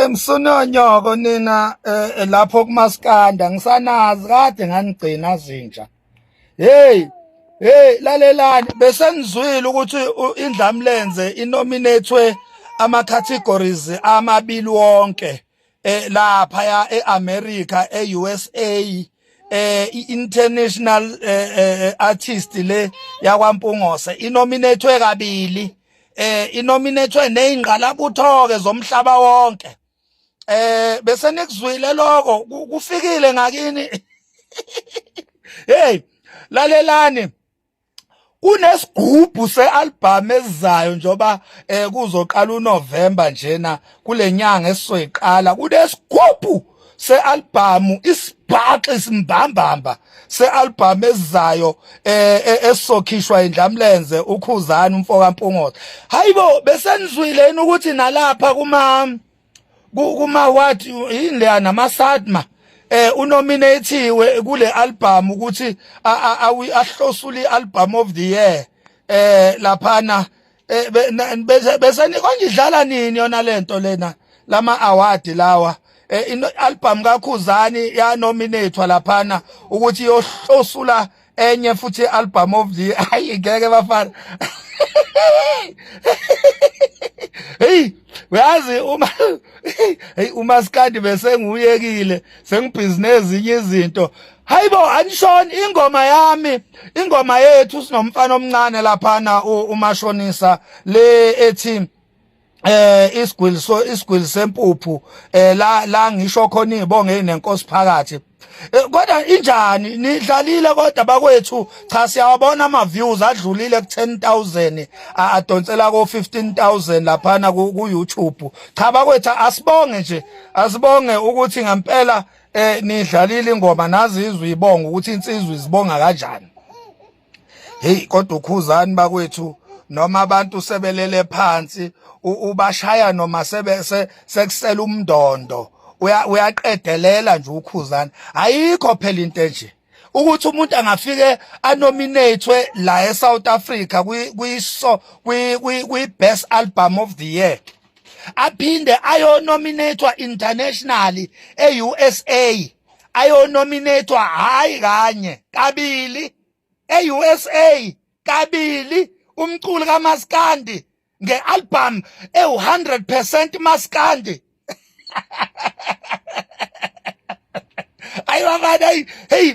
Msononyoko nina lapho kumaskanda ngisanazi kade nganigcina zinja. Lalelani besenizwile ukuthi indlamlenze inominatwe ama-categories amabili wonke lapha eAmerica eUSA i-international artist le yakwaMpungose inominatwe kabili inominatwe nezingqalabutho-ke zomhlaba wonke. Bese nikuzwile lokho kufikile ngakini. Lalelani kunesigubhu se-album esizayo njoba kuzoqala uNovember njena kule nyanga esizoyiqala kunesigubhu se-album isibhaxi simbambamba se-album esizayo esizokhishwa indlamlenze uKhuzani umfokaMpungose. Hayibo besenizwile ukuthi nalapha kuma what yini leya nama-SADMA unominatiwe kule album ukuthi ahlosule i-album of the year laphana bese nikongidlala nini yona lento lena lama award lawa album kaKhuzani ya nominatewa laphana ukuthi yohlosula enye futhi album of the year. Hayi ngeke bafana. Uyazi umaskandi bese nguyekile sengibhizinezi ezinye izinto. Hayibo anishoni ingoma yethu sinomfana omncane laphana umashonisa le ethi isigwili sempuphu la ngisho khona izibonge nenkosi phakathi. Kodwa injani nidlalile kodwa bakwethu cha siyawabona ama views adlulile ku 10,000 adonsela ko 15,000 laphana ku YouTube. Cha bakwethu asibonge ukuthi ngempela nidlalile ingoma nazi izwe ibonga ukuthi insizwe izibonga kanjani. Kodwa uKhuzani bakwethu noma abantu sebelele phansi ubashaya noma sekusela umndondo uyaqedelela nje uKhuzani. Ayikho phela into nje ukuthi umuntu angafike anominatwe la eSouth Africa kwi best album of the year aphinde ayonominatwa internationally eUSA ayonominatwa hayi kanye kabili eUSA kabili umculo kaMaskandi ngealbum e100% Maskandi. Ayibafana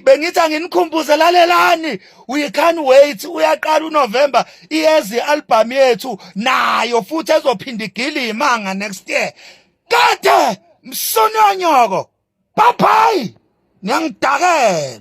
bengithi anginikhumbuze lalelani we can't wait uyaqala uNovember iyezi ialbum yethu nayo futhi ezophinda igile imanga next year. Kade msononyoko bye bye niyangidakela.